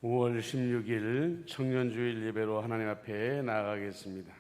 5월 16일 청년주일 예배로 하나님 앞에 나아가겠습니다.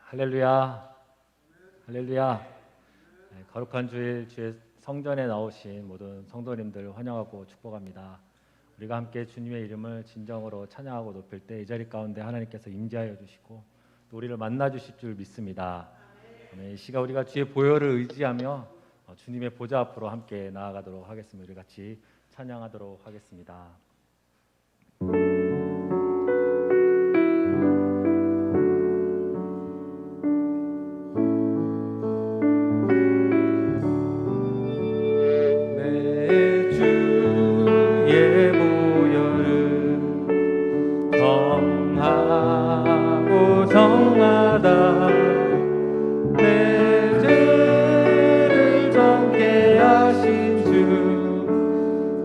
할렐루야, 할렐루야. 거룩한 주일 주의 성전에 나오신 모든 성도님들 환영하고 축복합니다. 우리가 함께 주님의 이름을 진정으로 찬양하고 높일 때 이 자리 가운데 하나님께서 임재하여 주시고 또 우리를 만나 주실 줄 믿습니다. 이 시간 우리가 주의 보혈을 의지하며 주님의 보좌 앞으로 함께 나아가도록 하겠습니다. 우리 같이 찬양하도록 하겠습니다.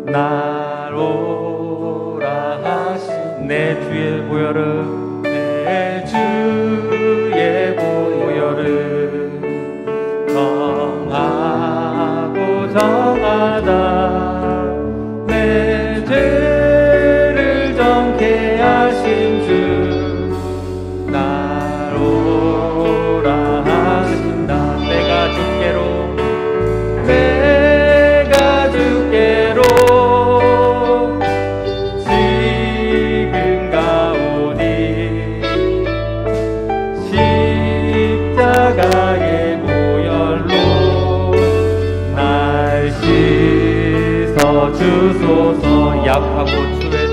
날 오라 하신 내 주의 보혈을 내 주의 보혈을 정하고 정하다 내 죄를 정케 하신 주 날 오라 하신다 내가 주께로 십자가의 보혈로 날 씻어 주소서 약하고 추해도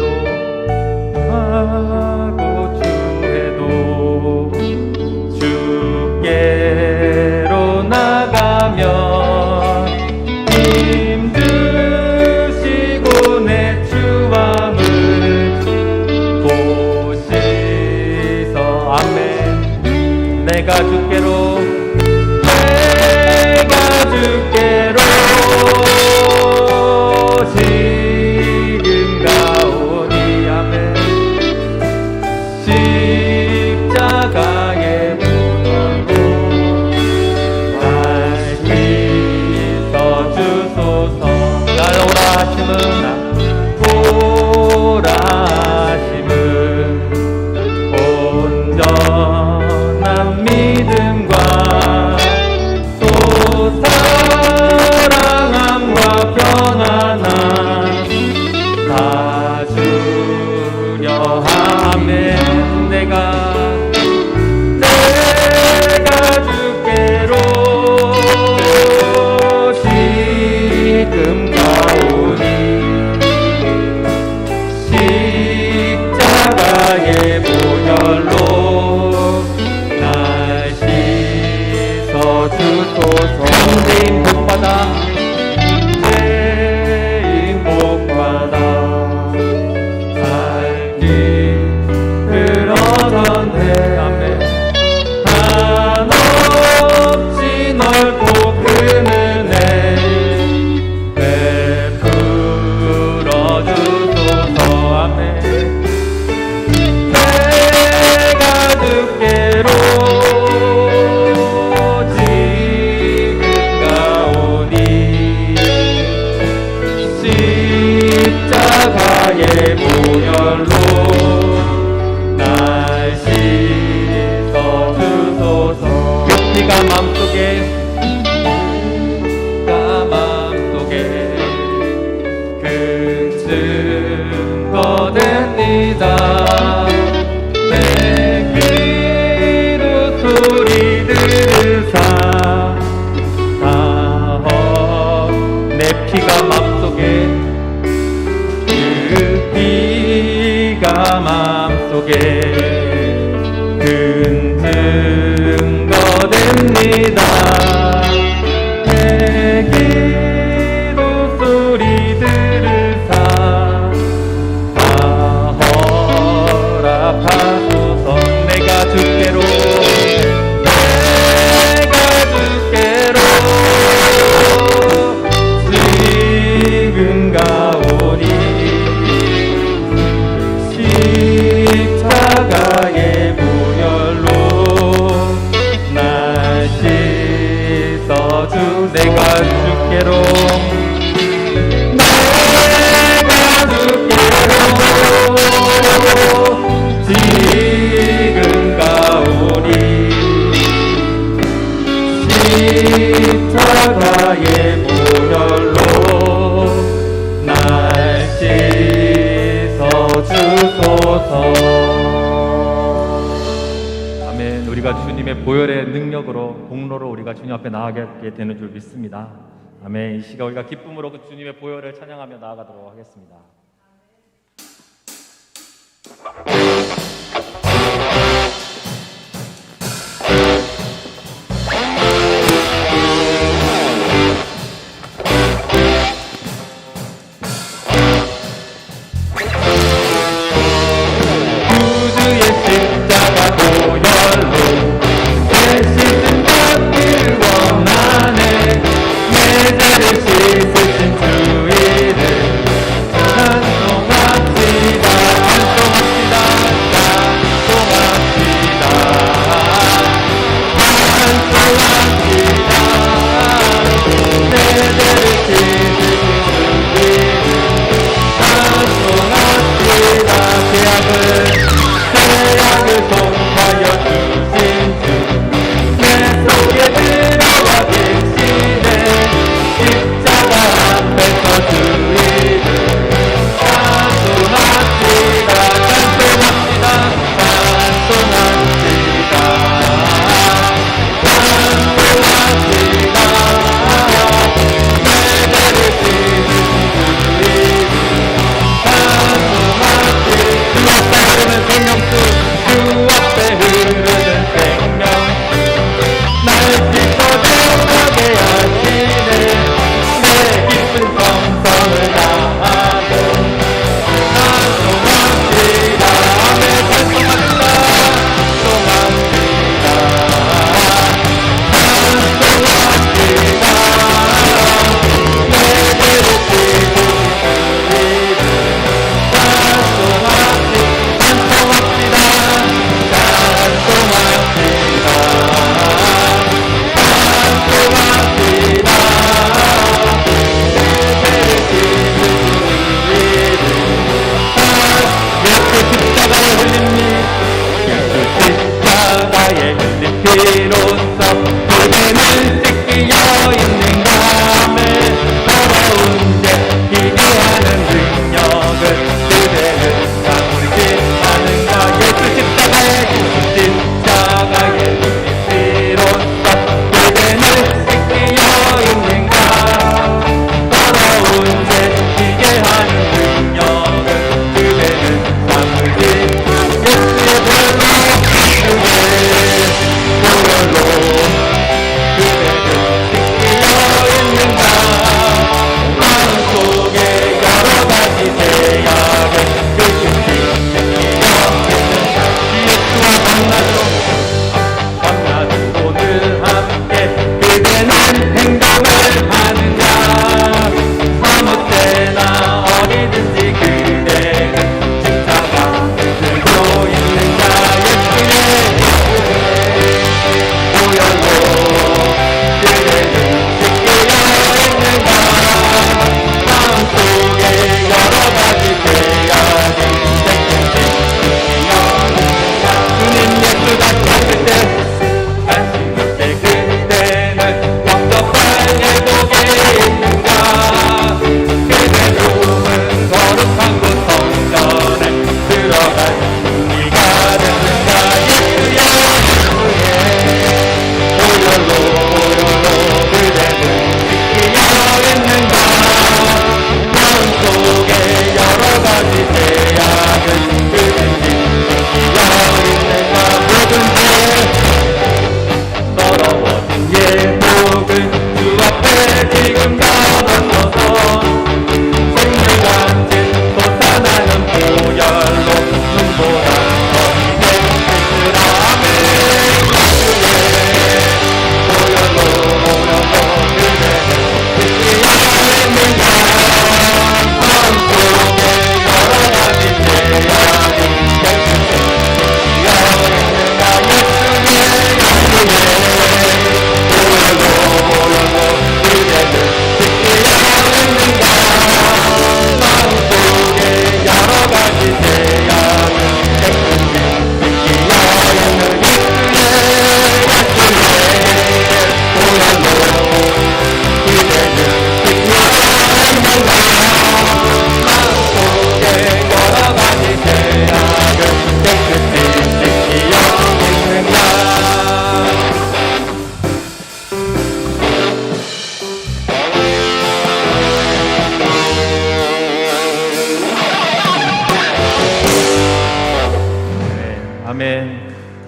주께로 나가면 힘드시고 내 추함을 보시서 아멘 내가 주께로 지금 가오니 아멘 십자가의 보혈로 날 씻어 주소서 날 오라 하심은 온전한 믿음과 또 사랑함과 편안함 다 주려 하면 내가 주께로 지금 가오니 십자가의 보혈로 날 씻어 주소서 죄인 복받아 살기 그러던데 아멘 한없이 넓고 큰 은혜 베풀어 주소서 아멘 내가 주께로 지금 가오니 십자가의 보혈로 날 씻어 주소서 그 피가 맘속에 큰 증거 됩니다 내 귀로 소리 들으사 내 피가 맘속에 큰 증거 됩니다 내 기도 소리 들으사 주 내가 주께로 지금 가오니 십자가의 보혈로 날 씻어주소서. 아멘. 우리가 주님의 보혈의 능력으로 공로로 우리가 주님 앞에 나아가게 되는 줄 믿습니다. 아멘. 이 시간 우리가 기쁨으로 그 주님의 보혈을 찬양하며 나아가도록 하겠습니다. 구주의 십자가 보혈로 내 씻은 것을 원하네. 내 죄를 씻으신 주이를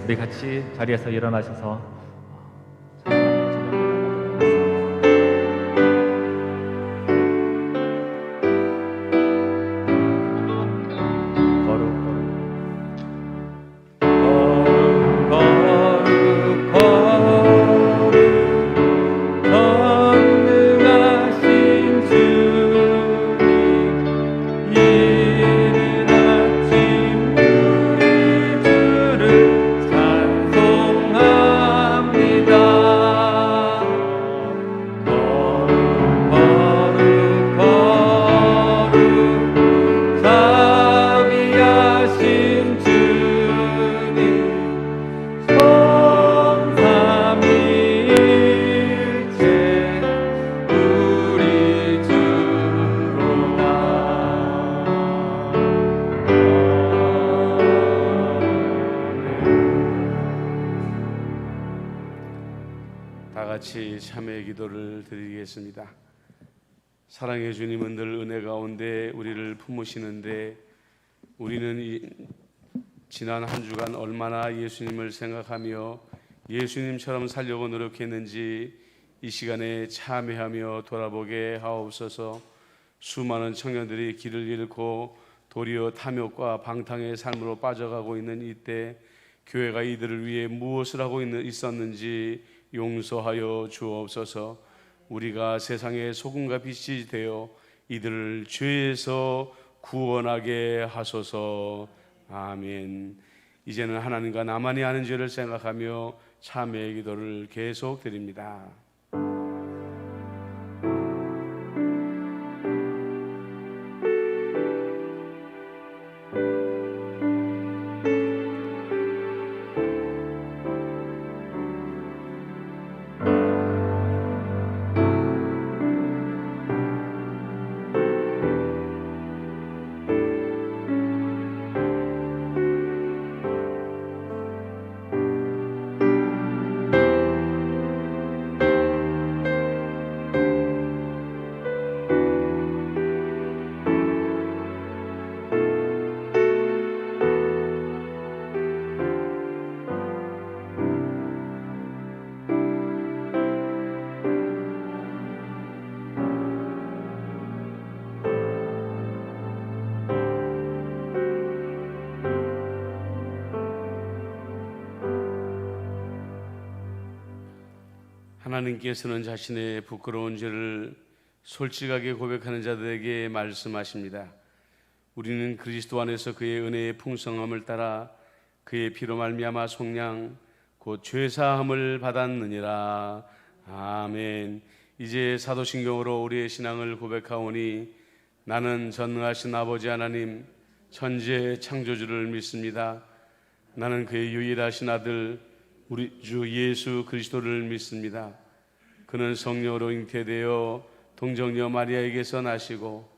우리 같이 자리에서 일어나셔서 같이 참회의 기도를 드리겠습니다. 사랑의 주님은 늘 은혜 가운데 우리를 품으시는데 우리는 지난 한 주간 얼마나 예수님을 생각하며 예수님처럼 살려고 노력했는지 이 시간에 참회하며 돌아보게 하옵소서. 수많은 청년들이 길을 잃고 도리어 탐욕과 방탕의 삶으로 빠져가고 있는 이때 교회가 이들을 위해 무엇을 하고 있었는지 용서하여 주옵소서. 우리가 세상의 소금과 빛이 되어 이들을 죄에서 구원하게 하소서. 아멘. 이제는 하나님과 나만이 아는 죄를 생각하며 참회의 기도를 계속 드립니다. 하나님께서는 자신의 부끄러운 죄를 솔직하게 고백하는 자들에게 말씀하십니다. 우리는 그리스도 안에서 그의 은혜의 풍성함을 따라 그의 피로 말미암아 속량 곧 죄사함을 받았느니라. 아멘. 이제 사도신경으로 우리의 신앙을 고백하오니 나는 전능하신 아버지 하나님 천지의 창조주를 믿습니다. 나는 그의 유일하신 아들 우리 주 예수 그리스도를 믿습니다. 그는 성령으로 잉태되어 동정녀 마리아에게서 나시고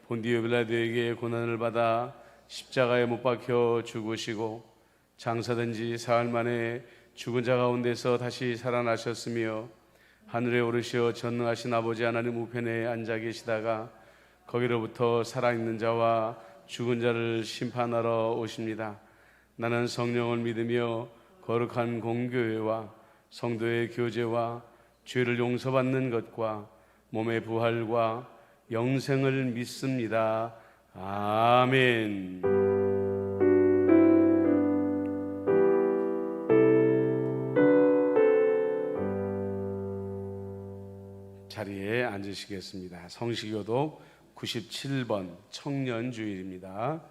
본디오 빌라도에게 고난을 받아 십자가에 못 박혀 죽으시고 장사된 지 사흘 만에 죽은 자 가운데서 다시 살아나셨으며 하늘에 오르시어 전능하신 아버지 하나님 우편에 앉아 계시다가 거기로부터 살아있는 자와 죽은 자를 심판하러 오십니다. 나는 성령을 믿으며 거룩한 공교회와 성도의 교제와 죄를 용서받는 것과 몸의 부활과 영생을 믿습니다. 아멘. 자리에 앉으시겠습니다. 성시교독 97번 청년주일입니다.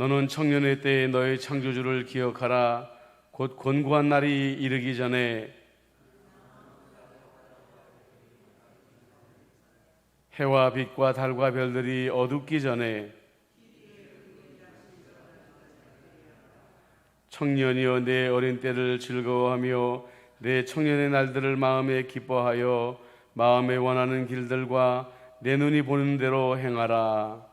너는 청년의 때에 너의 창조주를 기억하라. 곧 곤고한 날이 이르기 전에 해와 빛과 달과 별들이 어둡기 전에 청년이여 내 어린 때를 즐거워하며 내 청년의 날들을 마음에 기뻐하여 마음에 원하는 길들과 내 눈이 보는 대로 행하라.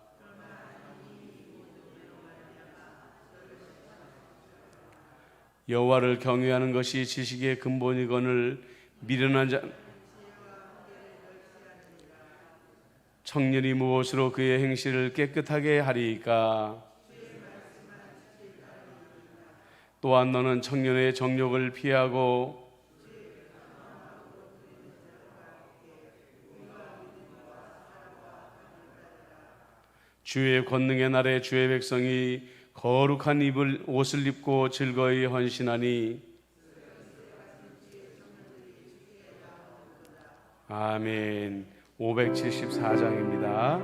여호와를 경외하는 것이 지식의 근본이거늘 미련한 자 청년이 무엇으로 그의 행실을 깨끗하게 하리이까? 또한 너는 청년의 정욕을 피하고 주의 권능의 날에 주의 백성이 거룩한 옷을 입고 즐거이 헌신하니. 아멘. 574장입니다.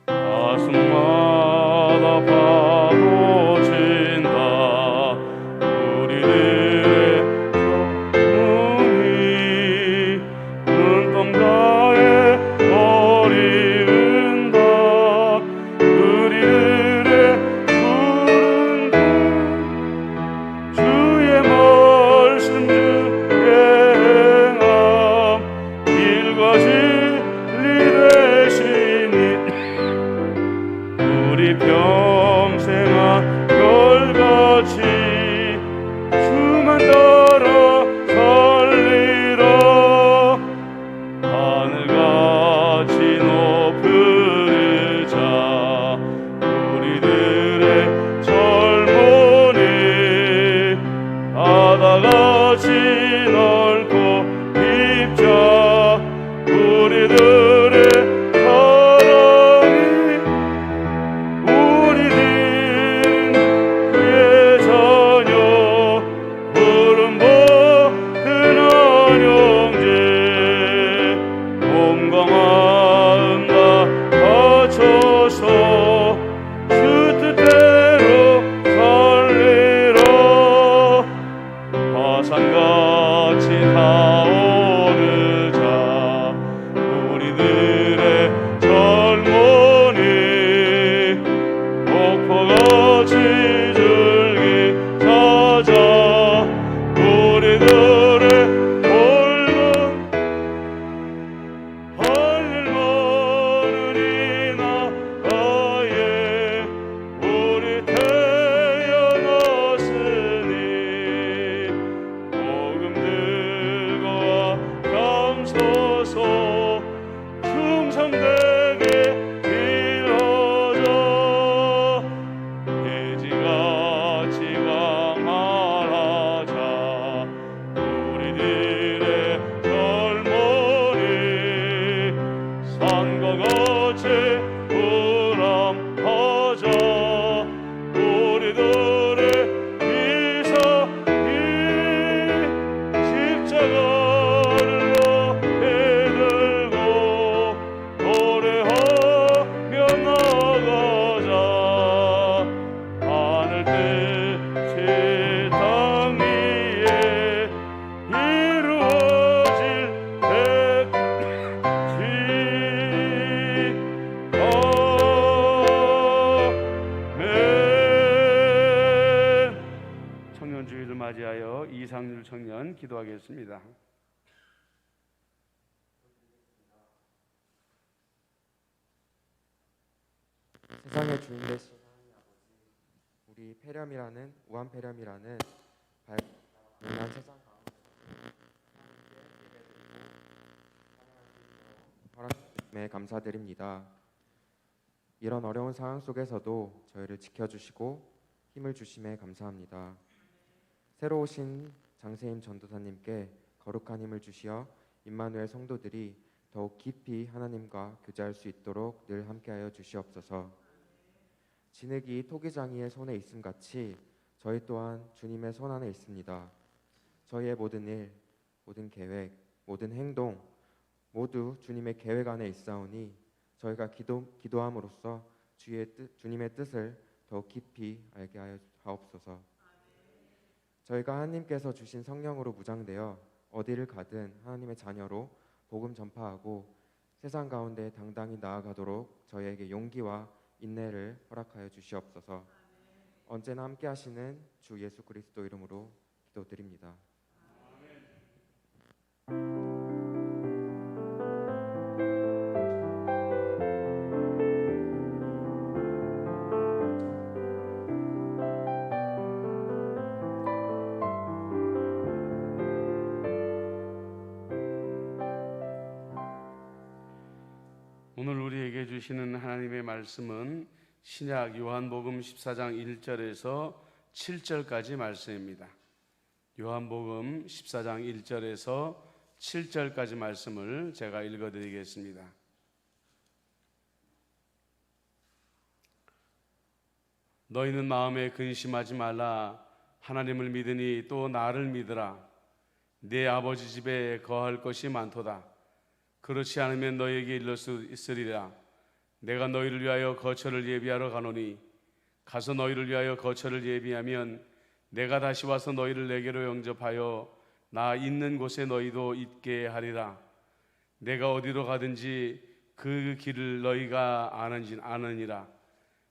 가슴마다 파도친다. 우리들의 눈이 눈동자에 어리른다. 우리들의 푸른 주의 말씀 중에 행함. 길과 진리 되시니 우리 평생아 별같이 주만 따라 살리라. 하늘같이 높은 자 우리들의 젊은이 바다같이 넓고 깊자 우리들의 사랑이. 우리는 그의 자녀 푸른 봄든 안영제. 몸과 마음 다 바쳐서 주 뜻대로 살리라. 화산같이 타오르자 우리들의 젊은이. 폭포같이 줄기 찾아 우리들의 홀로 할 일 많으니 나라에 우리 태어났으니. 복음 들고 감서서 충성되게 일하자. 돼지같이 강하자 우리들의 젊은이. 산과 같이 우람하자 우리들의 이삭이. 십자가를 높이 들고 노래하며 나가자. 하늘 뜻이 땅 위에 이루어질 때까지. 아멘. 청년주의를 맞이하여 이상률 청년 기도하겠습니다. 세상의 주인 되신 하나님 아버지, 우리 폐렴이라는 우한 폐렴이라는 밝은 세상 가운데 허락함에 감사드립니다. 이런 어려운 상황 속에서도 저희를 지켜주시고 힘을 주심에 감사합니다. 새로 오신 장세임 전도사님께 거룩한 힘을 주시어 임마누엘 성도들이 더욱 깊이 하나님과 교제할 수 있도록 늘 함께하여 주시옵소서. 진흙이 토기장이의 손에 있음같이 저희 또한 주님의 손 안에 있습니다. 저희의 모든 일, 모든 계획, 모든 행동 모두 주님의 계획 안에 있사오니 저희가 기도함으로써 주님의 뜻을 더욱 깊이 알게 하여 하옵소서. 저희가 하나님께서 주신 성령으로 무장되어 어디를 가든 하나님의 자녀로 복음 전파하고 세상 가운데 당당히 나아가도록 저희에게 용기와 인내를 허락하여 주시옵소서. 언제나 함께 하시는 주 예수 그리스도 이름으로 기도드립니다. 오늘 우리에게 주시는 하나님의 말씀은 신약 요한복음 14장 1절에서 7절까지 말씀입니다. 요한복음 14장 1절에서 7절까지 말씀을 제가 읽어드리겠습니다. 너희는 마음에 근심하지 말라. 하나님을 믿으니 또 나를 믿으라. 내 아버지 집에 거할 것이 많도다. 그렇지 않으면 너희에게 이를 수 있으리라. 내가 너희를 위하여 거처를 예비하러 가노니 가서 너희를 위하여 거처를 예비하면 내가 다시 와서 너희를 내게로 영접하여 나 있는 곳에 너희도 있게 하리라. 내가 어디로 가든지 그 길을 너희가 아느니라.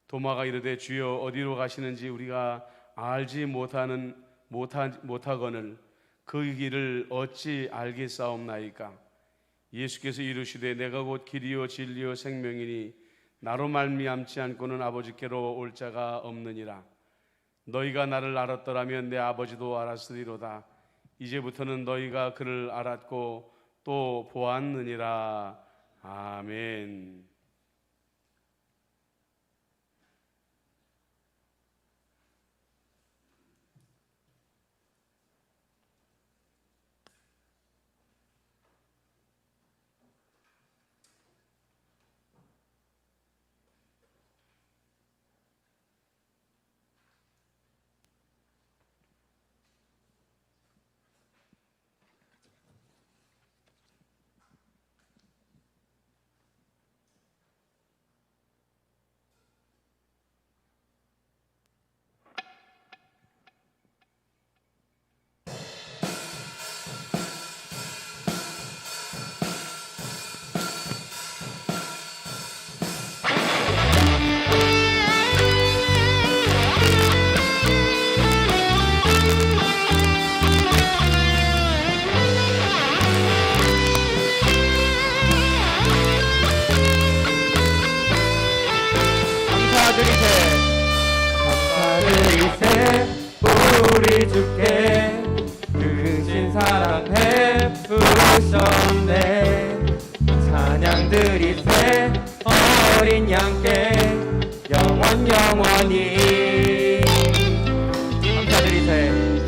도마가 이르되 주여 어디로 가시는지 우리가 알지 못하거늘 그 길을 어찌 알겠사옵나이까. 예수께서 이르시되 내가 곧 길이요 진리요 생명이니 나로 말미암지 않고는 아버지께로 올 자가 없느니라. 너희가 나를 알았더라면 내 아버지도 알았으리로다. 이제부터는 너희가 그를 알았고 또 보았느니라. 아멘. 감사드리세 우리 주께 크신 사랑 베푸셨네. 찬양드리세 어린 양께 영원히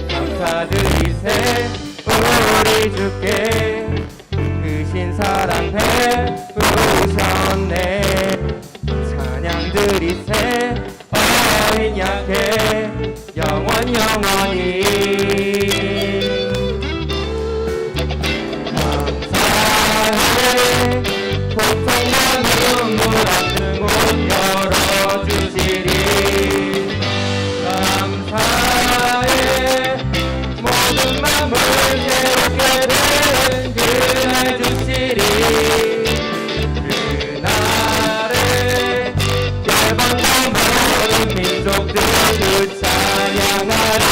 감사드리세 우리 주께 크신 사랑 베푸셨네. 찬양드리세 어린 양께 영원히 감사해. 고통과 눈물 없는 곳 열어주시리. 감사해. 모든 맘을 새롭게 되는 그날 주시리. 그날에 열방과 모든 민족들 그 찬양하리.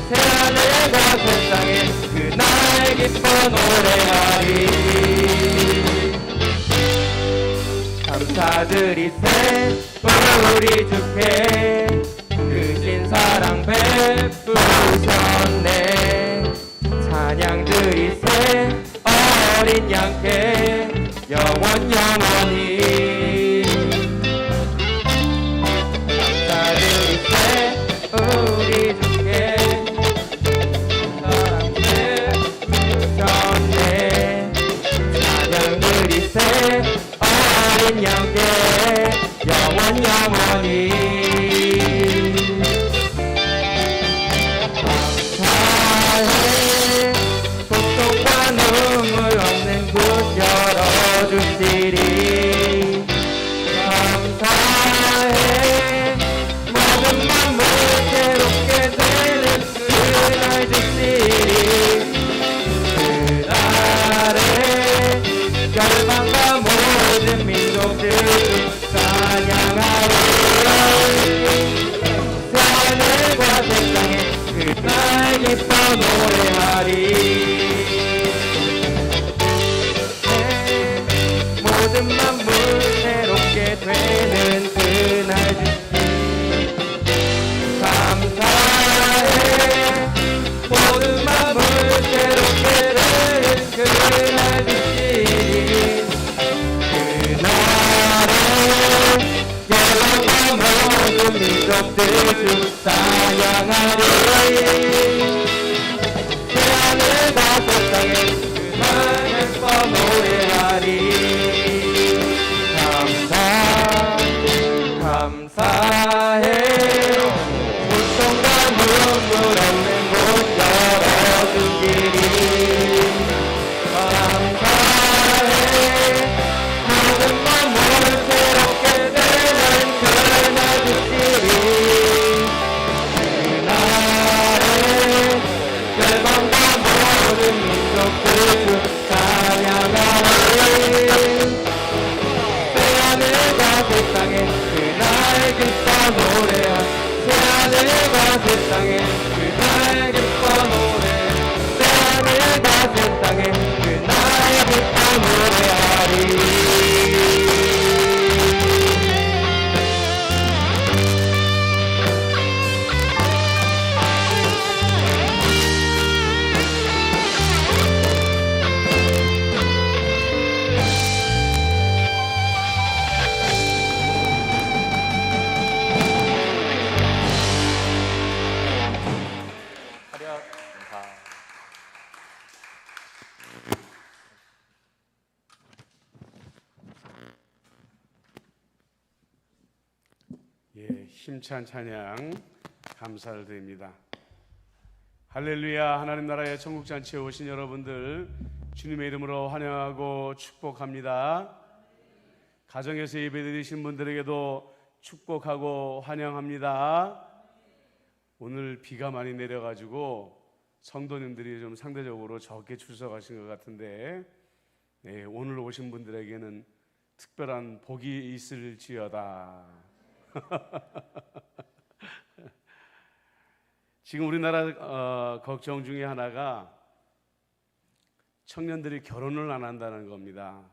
새하늘과 세상에 그날 기뻐 노래하리. 감사드리세 우리 주께 크신 사랑 베푸셨네. 찬양드리세 어린 양께 영원히 감사드리세 우리 주께 사랑 베푸셨네. 찬양드리세 어린 양께 영원히 감사해. 고통과 눈물 없는 곳 열어주시리. 감사해. 모든 만물 새롭게 되는 그날 주시리. 그날에 열방과 모든 민족들 찬양하리. 새하늘과 세상에 그날 기뻐 노래하리. 모든 만물 새롭게 되는 그날 주시리. 감사해. 모든 만물 새롭게 되는 그날 주시리. 민족들 주 찬양하리 새하늘과 새 땅에 그날 예뻐 노래하리 감사해 고통과 눈물 없는 곳 열어준 길이 감사해 모든 만물 새롭게 되는 그날 주시리 그날에 열방과 모든 민족들 주 찬양하리 새하늘과 새 땅에 그날 기뻐 노래하 새하늘과 새 땅에 그날 기뻐 노래 새하늘과 새 땅에 그날 기뻐 노래하리 예, 힘찬 찬양 감사를 드립니다. 할렐루야. 하나님 나라의 천국잔치에 오신 여러분들 주님의 이름으로 환영하고 축복합니다. 가정에서 예배드리신 분들에게도 축복하고 환영합니다. 오늘 비가 많이 내려가지고 성도님들이 좀 상대적으로 적게 출석하신 것 같은데 네, 오늘 오신 분들에게는 특별한 복이 있을지어다. 지금 우리나라 걱정 중에 하나가 청년들이 결혼을 안 한다는 겁니다.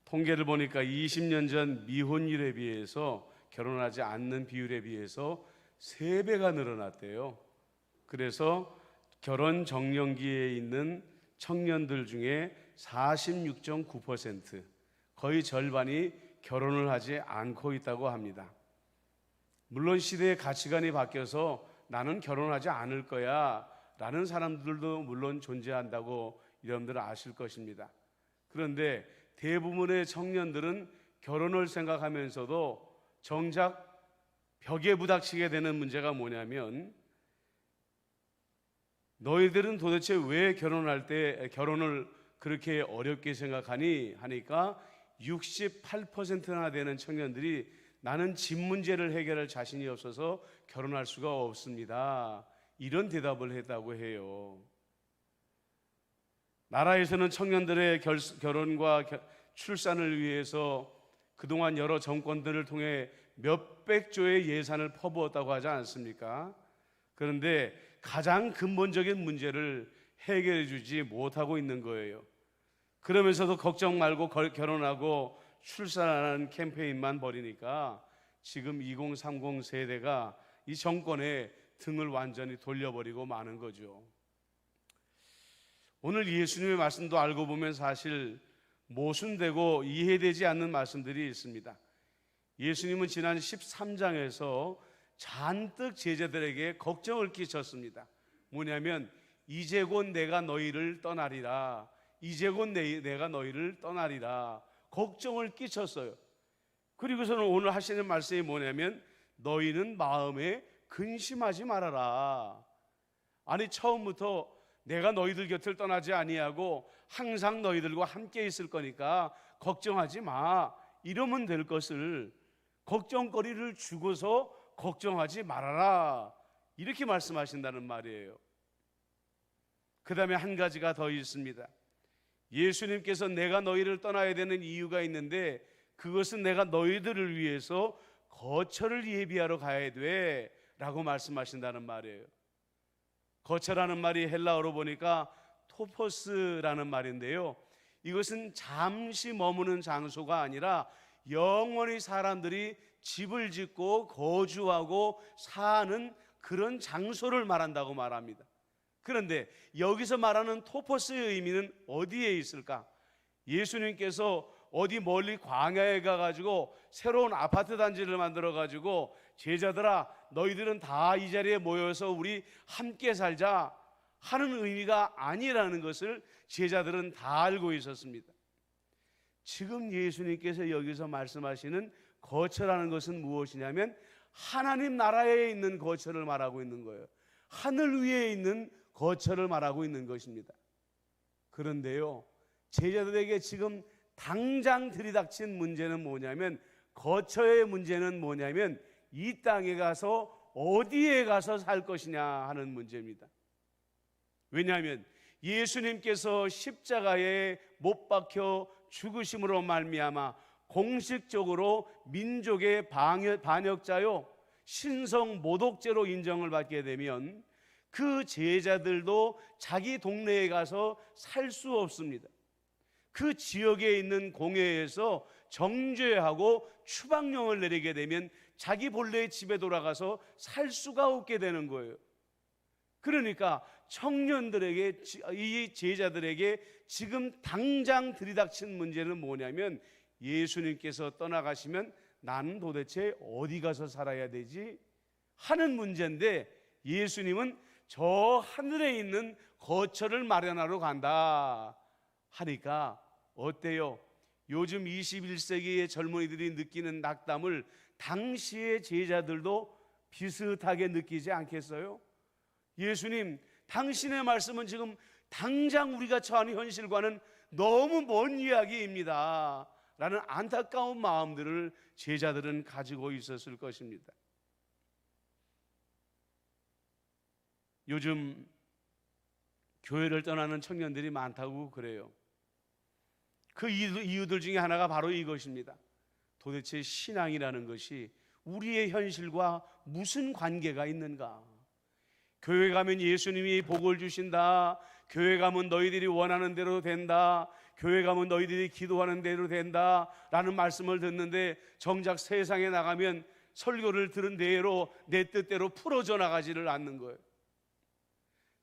통계를 보니까 20년 전 미혼율에 비해서 결혼하지 않는 비율에 비해서 3배가 늘어났대요. 그래서 결혼 적령기에 있는 청년들 중에 46.9%, 거의 절반이 결혼을 하지 않고 있다고 합니다. 물론 시대의 가치관이 바뀌어서 나는 결혼하지 않을 거야 라는 사람들도 물론 존재한다고 여러분들은 아실 것입니다. 그런데 대부분의 청년들은 결혼을 생각하면서도 정작 벽에 부닥치게 되는 문제가 뭐냐면 너희들은 도대체 왜 결혼할 때 결혼을 그렇게 어렵게 생각하니 하니까 68%나 되는 청년들이 나는 집 문제를 해결할 자신이 없어서 결혼할 수가 없습니다. 이런 대답을 했다고 해요. 나라에서는 청년들의 결혼과 출산을 위해서 그동안 여러 정권들을 통해 몇백조의 예산을 퍼부었다고 하지 않습니까? 그런데 가장 근본적인 문제를 해결해 주지 못하고 있는 거예요. 그러면서도 걱정 말고 결혼하고 출산하는 캠페인만 벌이니까 지금 2030 세대가 이 정권의 등을 완전히 돌려버리고 마는 거죠. 오늘 예수님의 말씀도 알고 보면 사실 모순되고 이해되지 않는 말씀들이 있습니다. 예수님은 지난 13장에서 잔뜩 제자들에게 걱정을 끼쳤습니다. 뭐냐면 이제 곧 내가 너희를 떠나리라. 이제 곧 내가 너희를 떠나리라. 걱정을 끼쳤어요. 그리고서는 오늘 하시는 말씀이 뭐냐면 너희는 마음에 근심하지 말아라. 아니 처음부터 내가 너희들 곁을 떠나지 아니하고 항상 너희들과 함께 있을 거니까 걱정하지 마. 이러면 될 것을 걱정거리를 주고서 걱정하지 말아라. 이렇게 말씀하신다는 말이에요. 그 다음에 한 가지가 더 있습니다. 예수님께서 내가 너희를 떠나야 되는 이유가 있는데 그것은 내가 너희들을 위해서 거처를 예비하러 가야 돼 라고 말씀하신다는 말이에요. 거처라는 말이 헬라어로 보니까 토포스라는 말인데요, 이것은 잠시 머무는 장소가 아니라 영원히 사람들이 집을 짓고 거주하고 사는 그런 장소를 말한다고 말합니다. 그런데 여기서 말하는 토포스의 의미는 어디에 있을까? 예수님께서 어디 멀리 광야에 가가지고 새로운 아파트 단지를 만들어가지고 제자들아 너희들은 다 이 자리에 모여서 우리 함께 살자 하는 의미가 아니라는 것을 제자들은 다 알고 있었습니다. 지금 예수님께서 여기서 말씀하시는 거처라는 것은 무엇이냐면 하나님 나라에 있는 거처를 말하고 있는 거예요. 하늘 위에 있는 거처를 말하고 있는 것입니다. 그런데요, 제자들에게 지금 당장 들이닥친 문제는 뭐냐면, 거처의 문제는 뭐냐면 이 땅에 가서 어디에 가서 살 것이냐 하는 문제입니다. 왜냐하면 예수님께서 십자가에 못 박혀 죽으심으로 말미암아 공식적으로 민족의 반역자요 신성 모독죄로 인정을 받게 되면 그 제자들도 자기 동네에 가서 살 수 없습니다. 그 지역에 있는 공회에서 정죄하고 추방령을 내리게 되면 자기 본래의 집에 돌아가서 살 수가 없게 되는 거예요. 그러니까 청년들에게, 이 제자들에게 지금 당장 들이닥친 문제는 뭐냐면 예수님께서 떠나가시면 나는 도대체 어디 가서 살아야 되지? 하는 문제인데, 예수님은 저 하늘에 있는 거처를 마련하러 간다 하니까 어때요? 요즘 21세기의 젊은이들이 느끼는 낙담을 당시의 제자들도 비슷하게 느끼지 않겠어요? 예수님, 당신의 말씀은 지금 당장 우리가 처한 현실과는 너무 먼 이야기입니다 라는 안타까운 마음들을 제자들은 가지고 있었을 것입니다. 요즘 교회를 떠나는 청년들이 많다고 그래요. 그 이유들 중에 하나가 바로 이것입니다. 도대체 신앙이라는 것이 우리의 현실과 무슨 관계가 있는가? 교회 가면 예수님이 복을 주신다. 교회 가면 너희들이 원하는 대로 된다. 교회 가면 너희들이 기도하는 대로 된다 라는 말씀을 듣는데, 정작 세상에 나가면 설교를 들은 대로 내 뜻대로 풀어져 나가지를 않는 거예요.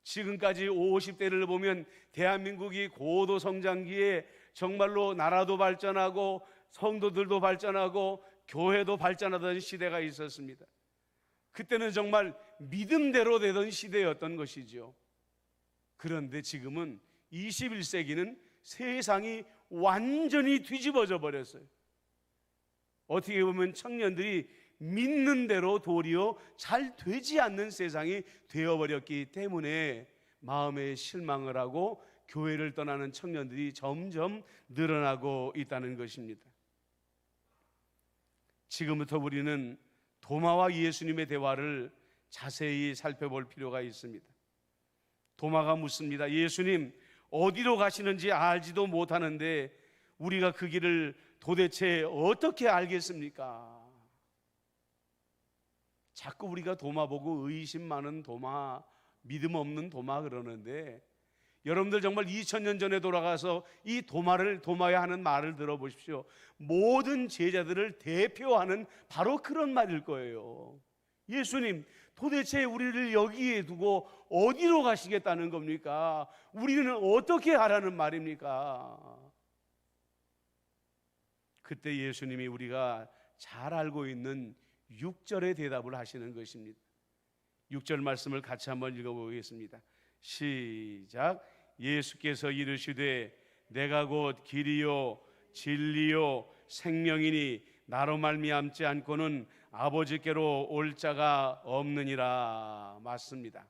지금까지 50대를 보면 대한민국이 고도 성장기에 정말로 나라도 발전하고 성도들도 발전하고 교회도 발전하던 시대가 있었습니다. 그때는 정말 믿음대로 되던 시대였던 것이죠. 그런데 지금은 21세기는 세상이 완전히 뒤집어져 버렸어요. 어떻게 보면 청년들이 믿는 대로 도리어 잘 되지 않는 세상이 되어버렸기 때문에 마음에 실망을 하고 교회를 떠나는 청년들이 점점 늘어나고 있다는 것입니다. 지금부터 우리는 도마와 예수님의 대화를 자세히 살펴볼 필요가 있습니다. 도마가 묻습니다. 예수님, 어디로 가시는지 알지도 못하는데 우리가 그 길을 도대체 어떻게 알겠습니까? 자꾸 우리가 도마 보고 의심 많은 도마, 믿음 없는 도마 그러는데, 여러분들 정말 2000년 전에 돌아가서 이 도마야 하는 말을 들어보십시오. 모든 제자들을 대표하는 바로 그런 말일 거예요. 예수님, 도대체 우리를 여기에 두고 어디로 가시겠다는 겁니까? 우리는 어떻게 하라는 말입니까? 그때 예수님이 우리가 잘 알고 있는 6절의 대답을 하시는 것입니다. 6절 말씀을 같이 한번 읽어보겠습니다. 시작. 예수께서 이르시되 내가 곧 길이요 진리요 생명이니 나로 말미암지 않고는 아버지께로 올 자가 없느니라. 맞습니다.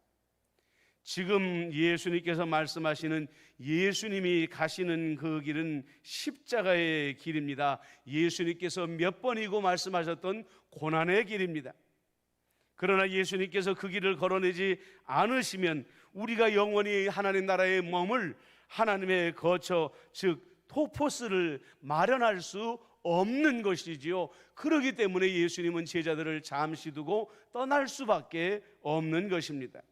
지금 예수님께서 말씀하시는 예수님이 가시는 그 길은 십자가의 길입니다. 예수님께서 몇 번이고 말씀하셨던 고난의 길입니다. 그러나 예수님께서 그 길을 걸어내지 않으시면 우리가 영원히 하나님 나라에 머물 하나님의 거처, 즉 토포스를 마련할 수 없는 것이지요. 그렇기 때문에 예수님은 제자들을 잠시 두고 떠날 수밖에 없는 것입니다.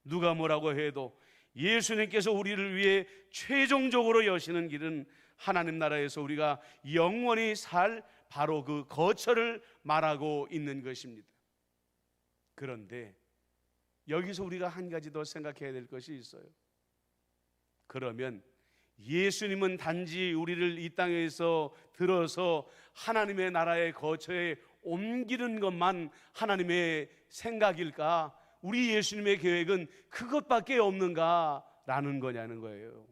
누가 뭐라고 해도 예수님께서 우리를 위해 최종적으로 여시는 길은 하나님 나라에서 우리가 영원히 살 바로 그 거처를 말하고 있는 것입니다. 그런데 여기서 우리가 한 가지 더 생각해야 될 것이 있어요. 그러면 예수님은 단지 우리를 이 땅에서 들어서 하나님의 나라의 거처에 옮기는 것만 하나님의 생각일까? 우리 예수님의 계획은 그것밖에 없는가라는 거냐는 거예요.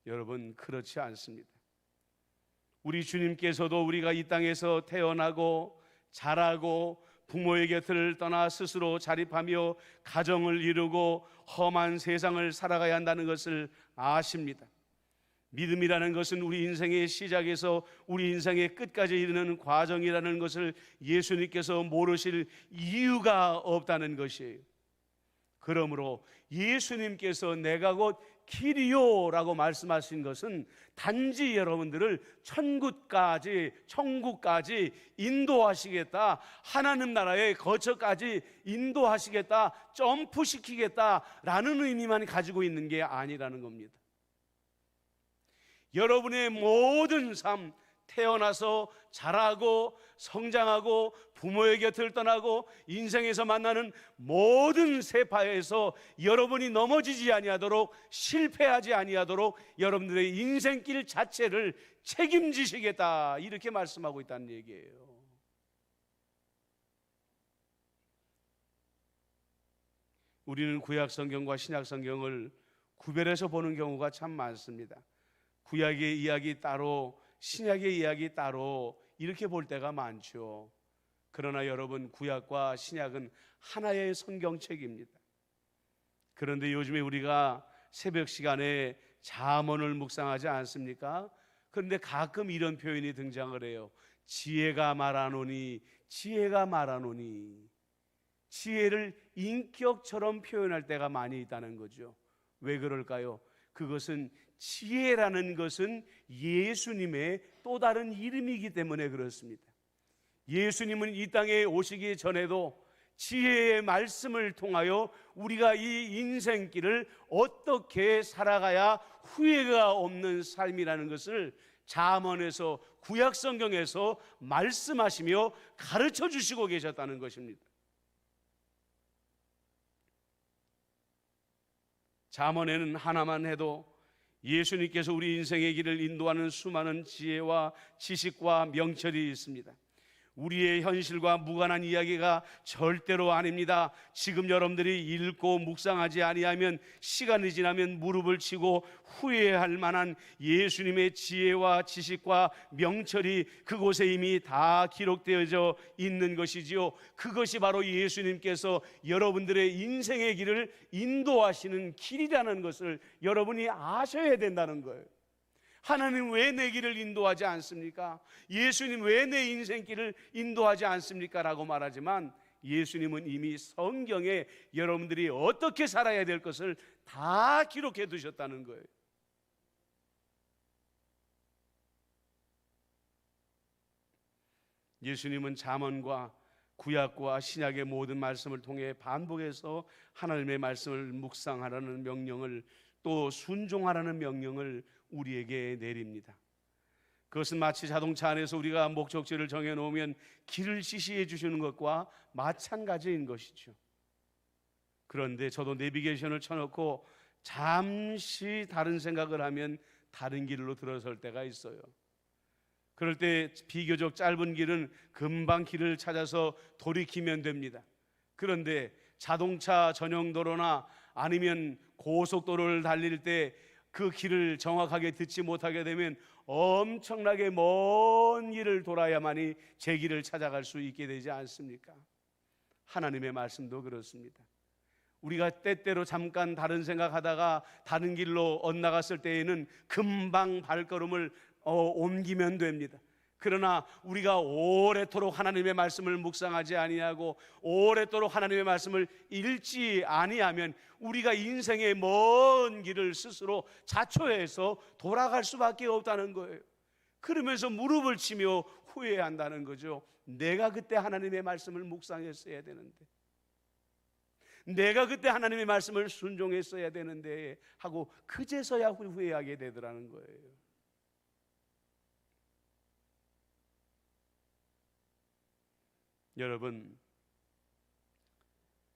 여러분, 그렇지 않습니다. 우리 주님께서도 우리가 이 땅에서 태어나고 자라고 부모의 곁을 떠나 스스로 자립하며 가정을 이루고 험한 세상을 살아가야 한다는 것을 아십니다. 믿음이라는 것은 우리 인생의 시작에서 우리 인생의 끝까지 이르는 과정이라는 것을 예수님께서 모르실 이유가 없다는 것이에요. 그러므로 예수님께서 내가 곧 길이요 라고 말씀하신 것은 단지 여러분들을 천국까지 인도하시겠다, 하나님 나라의 거처까지 인도하시겠다, 점프시키겠다라는 의미만 가지고 있는 게 아니라는 겁니다. 여러분의 모든 삶, 태어나서 자라고 성장하고 부모의 곁을 떠나고 인생에서 만나는 모든 세파에서 여러분이 넘어지지 아니하도록, 실패하지 아니하도록 여러분들의 인생길 자체를 책임지시겠다, 이렇게 말씀하고 있다는 얘기예요. 우리는 구약 성경과 신약 성경을 구별해서 보는 경우가 참 많습니다. 구약의 이야기 따로, 신약의 이야기 따로 이렇게 볼 때가 많죠. 그러나 여러분, 구약과 신약은 하나의 성경책입니다. 그런데 요즘에 우리가 새벽 시간에 잠언을 묵상하지 않습니까? 그런데 가끔 이런 표현이 등장을 해요. 지혜가 말하노니, 지혜가 말하노니. 지혜를 인격처럼 표현할 때가 많이 있다는 거죠. 왜 그럴까요? 그것은 지혜라는 것은 예수님의 또 다른 이름이기 때문에 그렇습니다. 예수님은 이 땅에 오시기 전에도 지혜의 말씀을 통하여 우리가 이 인생길을 어떻게 살아가야 후회가 없는 삶이라는 것을 잠언에서, 구약 성경에서 말씀하시며 가르쳐 주시고 계셨다는 것입니다. 잠언에는 하나만 해도 예수님께서 우리 인생의 길을 인도하는 수많은 지혜와 지식과 명철이 있습니다. 우리의 현실과 무관한 이야기가 절대로 아닙니다. 지금 여러분들이 읽고 묵상하지 아니하면 시간이 지나면 무릎을 치고 후회할 만한 예수님의 지혜와 지식과 명철이 그곳에 이미 다 기록되어져 있는 것이지요. 그것이 바로 예수님께서 여러분들의 인생의 길을 인도하시는 길이라는 것을 여러분이 아셔야 된다는 거예요. 하나님 왜 내 길을 인도하지 않습니까? 예수님 왜 내 인생길을 인도하지 않습니까? 라고 말하지만 예수님은 이미 성경에 여러분들이 어떻게 살아야 될 것을 다 기록해 두셨다는 거예요. 예수님은 잠언과 구약과 신약의 모든 말씀을 통해 반복해서 하나님의 말씀을 묵상하라는 명령을, 또 순종하라는 명령을 우리에게 내립니다. 그것은 마치 자동차 안에서 우리가 목적지를 정해놓으면 길을 지시해 주시는 것과 마찬가지인 것이죠. 그런데 저도 내비게이션을 쳐놓고 잠시 다른 생각을 하면 다른 길로 들어설 때가 있어요. 그럴 때 비교적 짧은 길은 금방 길을 찾아서 돌이키면 됩니다. 그런데 자동차 전용 도로나 아니면 고속도로를 달릴 때 그 길을 정확하게 듣지 못하게 되면 엄청나게 먼 길을 돌아야만이 제 길을 찾아갈 수 있게 되지 않습니까? 하나님의 말씀도 그렇습니다. 우리가 때때로 잠깐 다른 생각하다가 다른 길로 엇나갔을 때에는 금방 발걸음을 옮기면 됩니다. 그러나 우리가 오래도록 하나님의 말씀을 묵상하지 아니하고 오래도록 하나님의 말씀을 읽지 아니하면 우리가 인생의 먼 길을 스스로 자초해서 돌아갈 수밖에 없다는 거예요. 그러면서 무릎을 치며 후회한다는 거죠. 내가 그때 하나님의 말씀을 묵상했어야 되는데, 내가 그때 하나님의 말씀을 순종했어야 되는데 하고 그제서야 후회하게 되더라는 거예요. 여러분,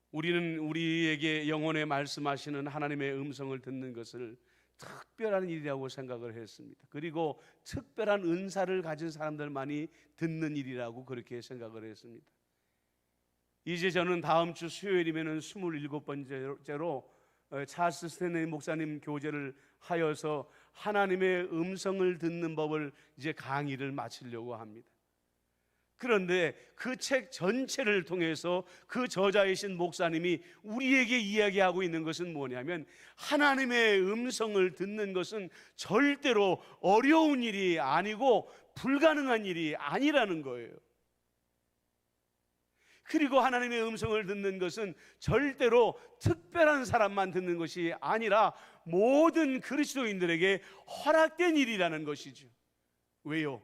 우리는 우리에게 영혼에 말씀하시는 하나님의 음성을 듣는 것을 특별한 일이라고 생각을 했습니다. 그리고 특별한 은사를 가진 사람들만이 듣는 일이라고 그렇게 생각을 했습니다. 이제 저는 다음 주 수요일이면 27번째로 찰스 스탠레이 목사님 교제를 하여서 하나님의 음성을 듣는 법을 이제 강의를 마치려고 합니다. 그런데 그 책 전체를 통해서 그 저자이신 목사님이 우리에게 이야기하고 있는 것은 뭐냐면, 하나님의 음성을 듣는 것은 절대로 어려운 일이 아니고 불가능한 일이 아니라는 거예요. 그리고 하나님의 음성을 듣는 것은 절대로 특별한 사람만 듣는 것이 아니라 모든 그리스도인들에게 허락된 일이라는 것이죠. 왜요?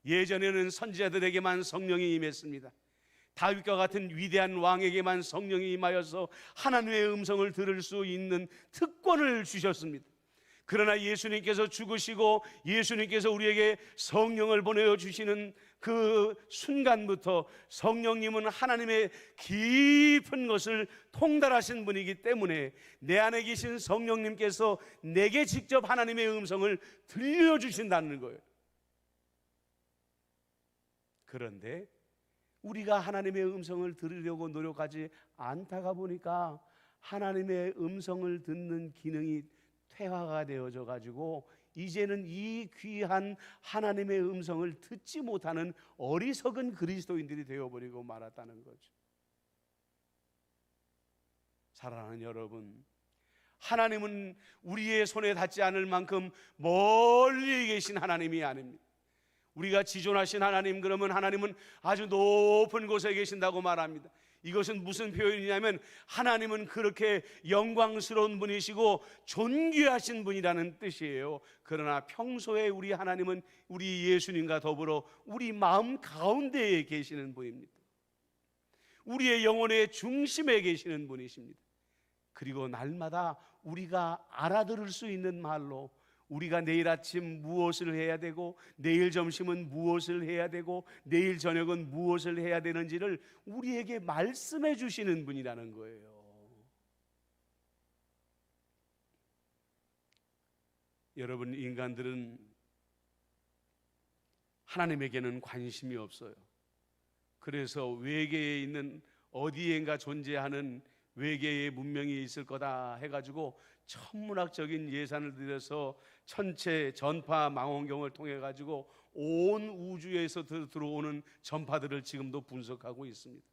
예전에는 선지자들에게만 성령이 임했습니다. 다윗과 같은 위대한 왕에게만 성령이 임하여서 하나님의 음성을 들을 수 있는 특권을 주셨습니다. 그러나 예수님께서 죽으시고 예수님께서 우리에게 성령을 보내주시는 그 순간부터 성령님은 하나님의 깊은 것을 통달하신 분이기 때문에 내 안에 계신 성령님께서 내게 직접 하나님의 음성을 들려주신다는 거예요. 그런데 우리가 하나님의 음성을 들으려고 노력하지 않다가 보니까 하나님의 음성을 듣는 기능이 퇴화가 되어져 가지고 이제는 이 귀한 하나님의 음성을 듣지 못하는 어리석은 그리스도인들이 되어버리고 말았다는 거죠. 사랑하는 여러분, 하나님은 우리의 손에 닿지 않을 만큼 멀리 계신 하나님이 아닙니다. 우리가 지존하신 하나님, 그러면 하나님은 아주 높은 곳에 계신다고 말합니다. 이것은 무슨 표현이냐면, 하나님은 그렇게 영광스러운 분이시고 존귀하신 분이라는 뜻이에요. 그러나 평소에 우리 하나님은 우리 예수님과 더불어 우리 마음 가운데에 계시는 분입니다. 우리의 영혼의 중심에 계시는 분이십니다. 그리고 날마다 우리가 알아들을 수 있는 말로 우리가 내일 아침 무엇을 해야 되고 내일 점심은 무엇을 해야 되고 내일 저녁은 무엇을 해야 되는지를 우리에게 말씀해 주시는 분이라는 거예요. 여러분, 인간들은 하나님에게는 관심이 없어요. 그래서 외계에 있는 어디엔가 존재하는 외계의 문명이 있을 거다 해가지고 천문학적인 예산을 들여서 천체 전파 망원경을 통해 가지고 온 우주에서 들어오는 전파들을 지금도 분석하고 있습니다.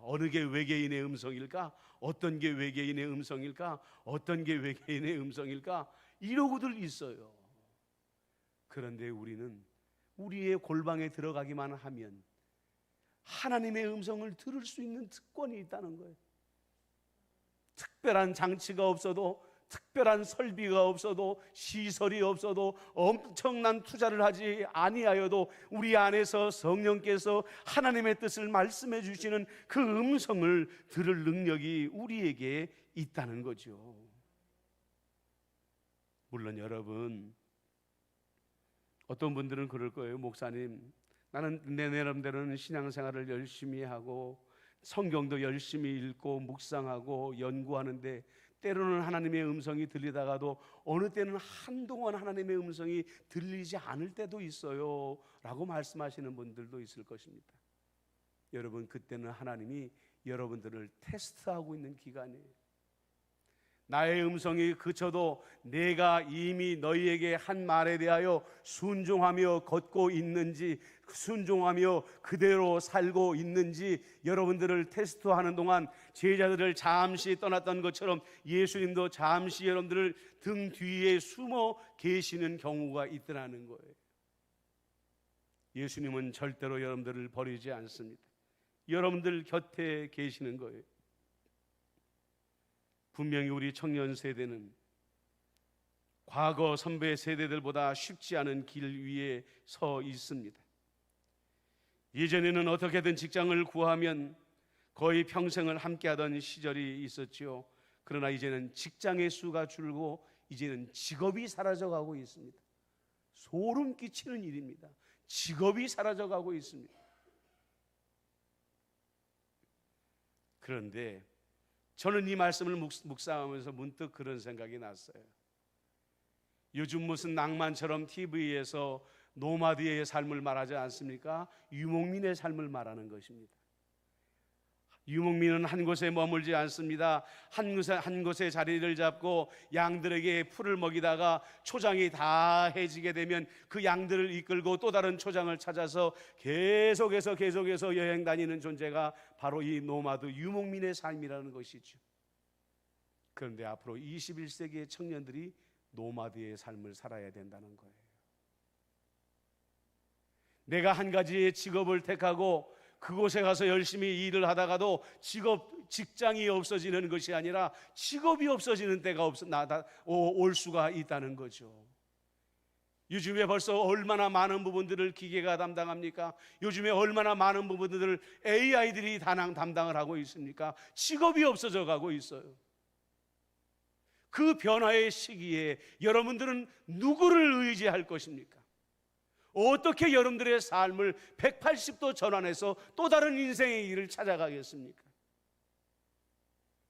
어느 게 외계인의 음성일까? 어떤 게 외계인의 음성일까? 어떤 게 외계인의 음성일까? 이러고들 있어요. 그런데 우리는 우리의 골방에 들어가기만 하면 하나님의 음성을 들을 수 있는 특권이 있다는 거예요. 특별한 장치가 없어도, 특별한 설비가 없어도, 시설이 없어도, 엄청난 투자를 하지 아니하여도 우리 안에서 성령께서 하나님의 뜻을 말씀해 주시는 그 음성을 들을 능력이 우리에게 있다는 거죠. 물론 여러분, 어떤 분들은 그럴 거예요. 목사님, 나는 내 나름대로는 신앙생활을 열심히 하고 성경도 열심히 읽고 묵상하고 연구하는데 때로는 하나님의 음성이 들리다가도 어느 때는 한동안 하나님의 음성이 들리지 않을 때도 있어요 라고 말씀하시는 분들도 있을 것입니다. 여러분, 그때는 하나님이 여러분들을 테스트하고 있는 기간이에요. 나의 음성이 그쳐도 내가 이미 너희에게 한 말에 대하여 순종하며 걷고 있는지, 순종하며 그대로 살고 있는지 여러분들을 테스트하는 동안 제자들을 잠시 떠났던 것처럼 예수님도 잠시 여러분들을 등 뒤에 숨어 계시는 경우가 있더라는 거예요. 예수님은 절대로 여러분들을 버리지 않습니다. 여러분들 곁에 계시는 거예요. 분명히 우리 청년 세대는 과거 선배 세대들보다 쉽지 않은 길 위에 서 있습니다. 예전에는 어떻게든 직장을 구하면 거의 평생을 함께하던 시절이 있었지요. 그러나 이제는 직장의 수가 줄고 이제는 직업이 사라져가고 있습니다. 소름 끼치는 일입니다. 직업이 사라져가고 있습니다. 그런데 저는 이 말씀을 묵상하면서 문득 그런 생각이 났어요. 요즘 무슨 낭만처럼 TV에서 노마드의 삶을 말하지 않습니까? 유목민의 삶을 말하는 것입니다. 유목민은 한 곳에 머물지 않습니다. 한 곳에 자리를 잡고 양들에게 풀을 먹이다가 초장이 다 해지게 되면 그 양들을 이끌고 또 다른 초장을 찾아서 계속해서 여행 다니는 존재가 바로 이 노마드 유목민의 삶이라는 것이죠. 그런데 앞으로 21세기의 청년들이 노마드의 삶을 살아야 된다는 거예요. 내가 한 가지의 직업을 택하고 그곳에 가서 열심히 일을 하다가도 직장이 없어지는 것이 아니라 직업이 없어지는 때가 올 수가 있다는 거죠. 요즘에 벌써 얼마나 많은 부분들을 기계가 담당합니까? 요즘에 얼마나 많은 부분들을 AI들이 담당을 하고 있습니까? 직업이 없어져 가고 있어요. 그 변화의 시기에 여러분들은 누구를 의지할 것입니까? 어떻게 여러분들의 삶을 180도 전환해서 또 다른 인생의 길을 찾아가겠습니까?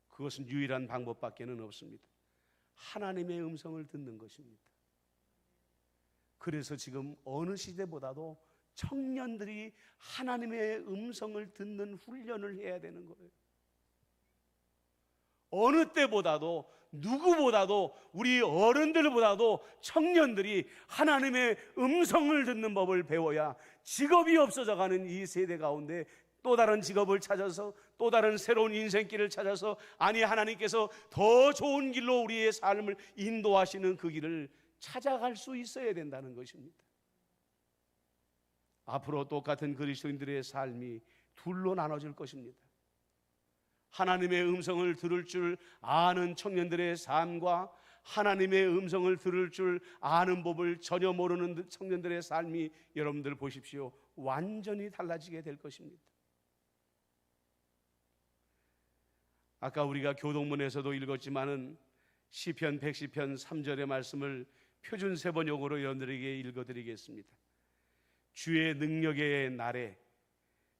그것은 유일한 방법밖에는 없습니다. 하나님의 음성을 듣는 것입니다. 그래서 지금 어느 시대보다도 청년들이 하나님의 음성을 듣는 훈련을 해야 되는 거예요. 어느 때보다도 누구보다도 우리 어른들보다도 청년들이 하나님의 음성을 듣는 법을 배워야 직업이 없어져가는 이 세대 가운데 또 다른 직업을 찾아서 또 다른 새로운 인생길을 찾아서 아니 하나님께서 더 좋은 길로 우리의 삶을 인도하시는 그 길을 찾아갈 수 있어야 된다는 것입니다. 앞으로 똑같은 그리스도인들의 삶이 둘로 나눠질 것입니다. 하나님의 음성을 들을 줄 아는 청년들의 삶과 하나님의 음성을 들을 줄 아는 법을 전혀 모르는 청년들의 삶이 여러분들 보십시오. 완전히 달라지게 될 것입니다. 아까 우리가 교동문에서도 읽었지만은 시편 110편 3절의 말씀을 표준 세번역으로 여러분들에게 읽어드리겠습니다. 주의 능력의 날에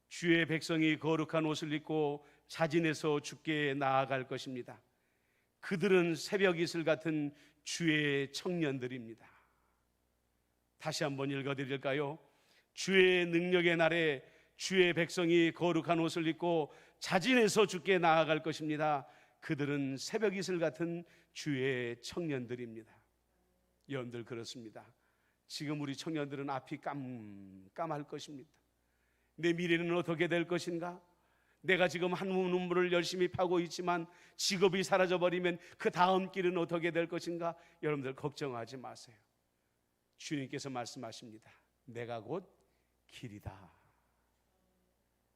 주의 백성이 거룩한 옷을 입고 자진해서 주께 나아갈 것입니다. 그들은 새벽 이슬 같은 주의 청년들입니다. 다시 한번 읽어드릴까요? 주의 능력의 날에 주의 백성이 거룩한 옷을 입고 자진해서 주께 나아갈 것입니다. 그들은 새벽 이슬 같은 주의 청년들입니다. 여러분들 그렇습니다. 지금 우리 청년들은 앞이 깜깜할 것입니다. 내 미래는 어떻게 될 것인가? 내가 지금 한 눈물을 열심히 파고 있지만 직업이 사라져버리면 그 다음 길은 어떻게 될 것인가? 여러분들 걱정하지 마세요. 주님께서 말씀하십니다. 내가 곧 길이다.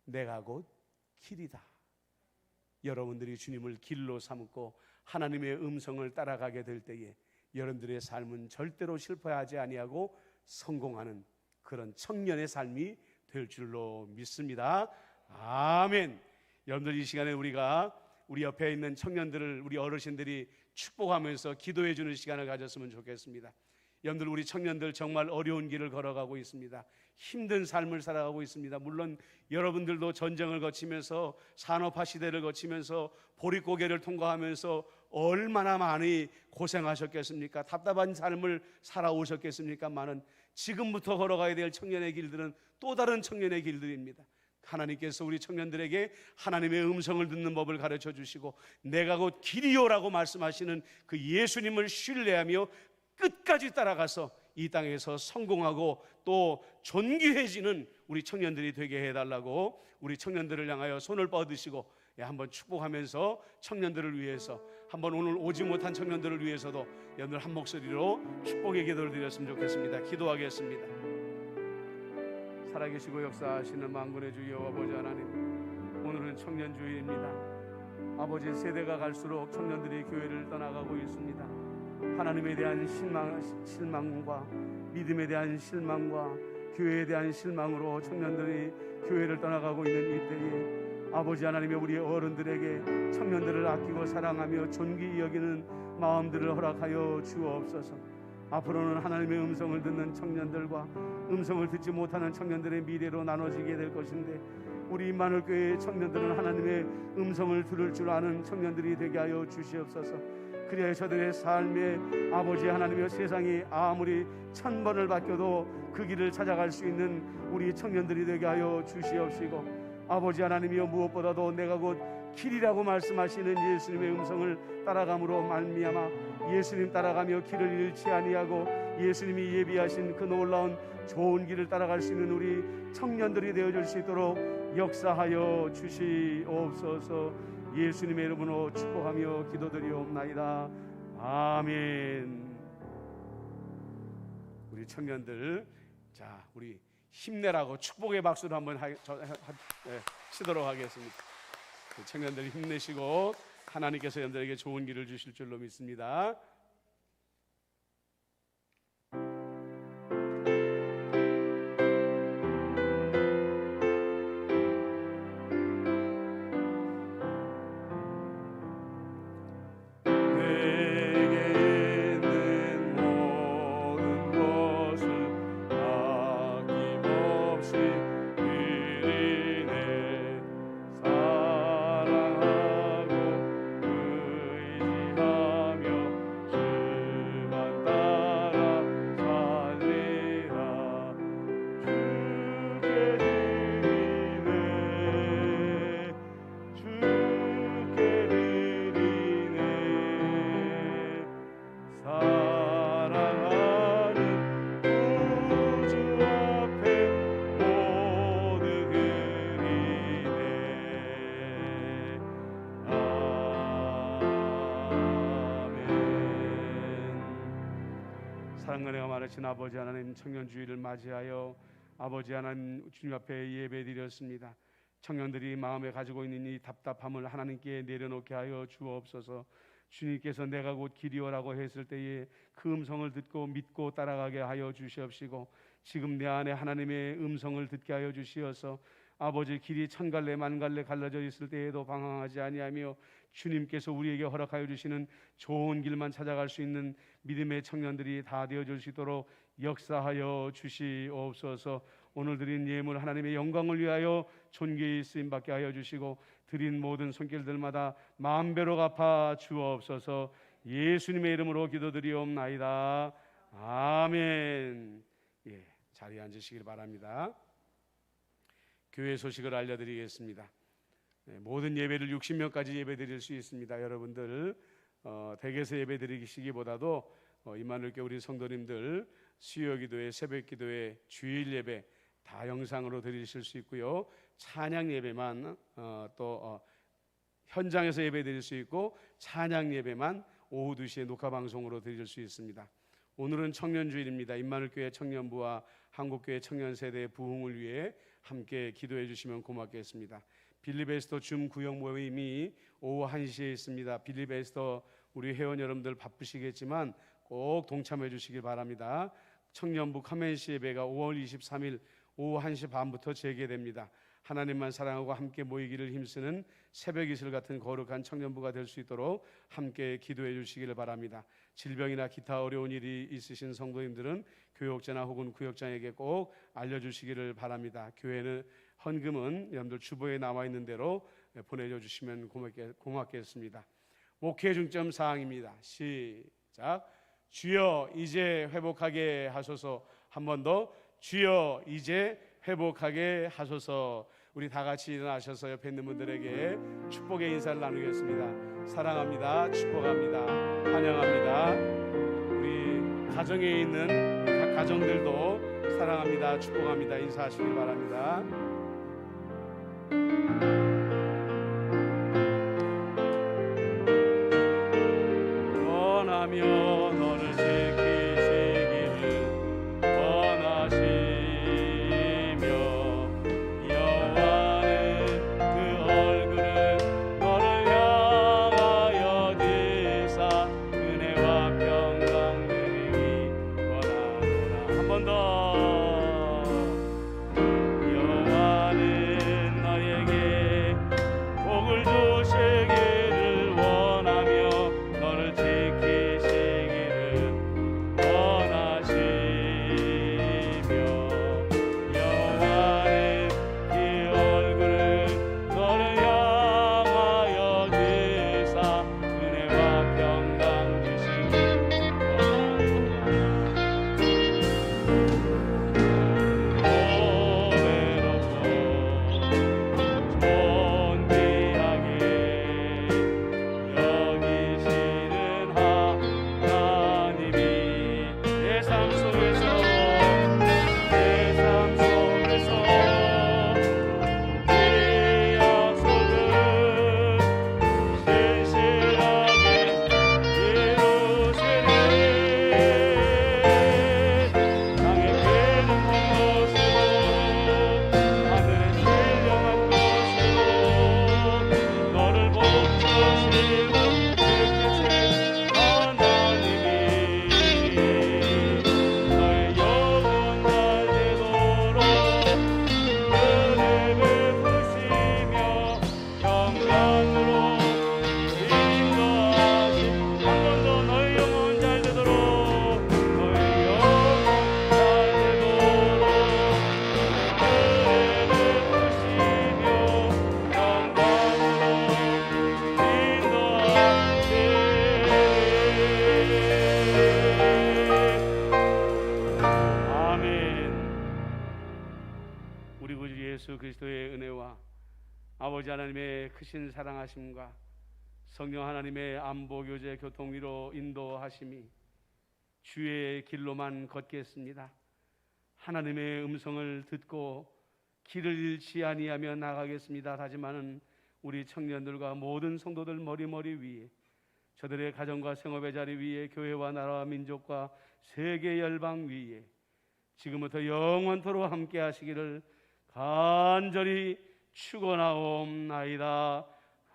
내가 곧 길이다. 여러분들이 주님을 길로 삼고 하나님의 음성을 따라가게 될 때에 여러분들의 삶은 절대로 실패하지 아니하고 성공하는 그런 청년의 삶이 될 줄로 믿습니다. 아멘. 여러분들 이 시간에 우리가 우리 옆에 있는 청년들을 우리 어르신들이 축복하면서 기도해 주는 시간을 가졌으면 좋겠습니다. 여러분들 우리 청년들 정말 어려운 길을 걸어가고 있습니다. 힘든 삶을 살아가고 있습니다. 물론 여러분들도 전쟁을 거치면서 산업화 시대를 거치면서 보릿고개를 통과하면서 얼마나 많이 고생하셨겠습니까? 답답한 삶을 살아오셨겠습니까만은 지금부터 걸어가야 될 청년의 길들은 또 다른 청년의 길들입니다. 하나님께서 우리 청년들에게 하나님의 음성을 듣는 법을 가르쳐 주시고 내가 곧 길이요라고 말씀하시는 그 예수님을 신뢰하며 끝까지 따라가서 이 땅에서 성공하고 또 존귀해지는 우리 청년들이 되게 해달라고 우리 청년들을 향하여 손을 뻗으시고 한번 축복하면서 청년들을 위해서 한번 오늘 오지 못한 청년들을 위해서도 여러분들 한 목소리로 축복의 기도를 드렸으면 좋겠습니다. 기도하겠습니다. 살아계시고 역사하시는 만군의 주 여호와 아버지 하나님, 오늘은 청년주일입니다. 아버지, 세대가 갈수록 청년들이 교회를 떠나가고 있습니다. 하나님에 대한 실망과 믿음에 대한 실망과 교회에 대한 실망으로 청년들이 교회를 떠나가고 있는 이때에 아버지 하나님의 우리 어른들에게 청년들을 아끼고 사랑하며 존귀히 여기는 마음들을 허락하여 주옵소서. 앞으로는 하나님의 음성을 듣는 청년들과 음성을 듣지 못하는 청년들의 미래로 나눠지게 될 것인데 우리 임마누엘교회의 청년들은 하나님의 음성을 들을 줄 아는 청년들이 되게 하여 주시옵소서. 그리하여 저들의 삶에 아버지 하나님이여 세상이 아무리 1000번을 바뀌어도 그 길을 찾아갈 수 있는 우리 청년들이 되게 하여 주시옵시고, 아버지 하나님이여 무엇보다도 내가 곧 길이라고 말씀하시는 예수님의 음성을 따라감으로 말미암아 예수님 따라가며 길을 잃지 아니하고 예수님이 예비하신 그 놀라운 좋은 길을 따라갈 수 있는 우리 청년들이 되어줄 수 있도록 역사하여 주시옵소서. 예수님의 이름으로 축복하며 기도드리옵나이다. 아멘. 우리 청년들, 자, 우리 힘내라고 축복의 박수를 한번 치도록 하겠습니다. 청년들 힘내시고 하나님께서 여러분들에게 좋은 길을 주실 줄로 믿습니다. 사랑은혜가 많으신 아버지 하나님, 청년주의를 맞이하여 아버지 하나님 주님 앞에 예배드렸습니다. 청년들이 마음에 가지고 있는 이 답답함을 하나님께 내려놓게 하여 주옵소서. 주님께서 내가 곧 길이오라고 했을 때에 그 음성을 듣고 믿고 따라가게 하여 주시옵시고, 지금 내 안에 하나님의 음성을 듣게 하여 주시어서 아버지 길이 천갈래 만갈래 갈라져 있을 때에도 방황하지 아니하며 주님께서 우리에게 허락하여 주시는 좋은 길만 찾아갈 수 있는 믿음의 청년들이 다 되어줄 수 있도록 역사하여 주시옵소서. 오늘 드린 예물 하나님의 영광을 위하여 존귀히 쓰임받게 하여 주시고, 드린 모든 손길들마다 만배로 갚아 주옵소서. 예수님의 이름으로 기도드리옵나이다. 아멘. 예, 자리에 앉으시길 바랍니다. 교회 소식을 알려드리겠습니다. 모든 예배를 60명까지 예배드릴 수 있습니다. 여러분들 댁에서 예배드리시기보다도 임마누엘교회 우리 성도님들 수요기도회, 새벽기도회, 주일 예배 다 영상으로 드리실 수 있고요. 찬양 예배만 또 현장에서 예배드릴 수 있고, 찬양 예배만 오후 2시에 녹화 방송으로 드릴 수 있습니다. 오늘은 청년주일입니다. 임마누엘교회 청년부와 한국교회 청년세대의 부흥을 위해 함께 기도해 주시면 고맙겠습니다. 빌립에스터 줌 구역 모임이 오후 1시에 있습니다. 빌립에스터 우리 회원 여러분들 바쁘시겠지만 꼭 동참해 주시길 바랍니다. 청년부 커맨시 예배가 5월 23일 오후 1시 반부터 재개됩니다. 하나님만 사랑하고 함께 모이기를 힘쓰는 새벽 이슬 같은 거룩한 청년부가 될 수 있도록 함께 기도해 주시기를 바랍니다. 질병이나 기타 어려운 일이 있으신 성도님들은 교역자나 혹은 구역장에게 꼭 알려주시기를 바랍니다. 교회는 헌금은 여러분들 주보에 나와 있는 대로 보내줘 주시면 고맙겠습니다. 목회 중점 사항입니다. 시작. 주여 이제 회복하게 하소서. 한 번 더. 주여 이제 회복하게 하소서. 우리 다 같이 일어나셔서 옆에 있는 분들에게 축복의 인사를 나누겠습니다. 사랑합니다. 축복합니다. 환영합니다. 우리 가정에 있는 각 가정들도 사랑합니다. 축복합니다. 인사하시길 바랍니다. 원하며 너를 지키시기를 원하시며 여호와는 그 얼굴을 너를 향하여 드사 은혜와 평강 누리기 원하노라. 한 번 더. 여호와는 너에게 예수 그리스도의 은혜와 아버지 하나님의 크신 사랑하심과 성령 하나님의 안보 교제 교통 위로 인도하심이 주의 길로만 걷겠습니다. 하나님의 음성을 듣고 길을 잃지 아니하며 나가겠습니다 다짐하는 우리 청년들과 모든 성도들 머리 위에, 저들의 가정과 생업의 자리 위에, 교회와 나라와 민족과 세계 열방 위에 지금부터 영원토록 함께 하시기를 간절히 축원하옵나이다.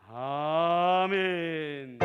아멘.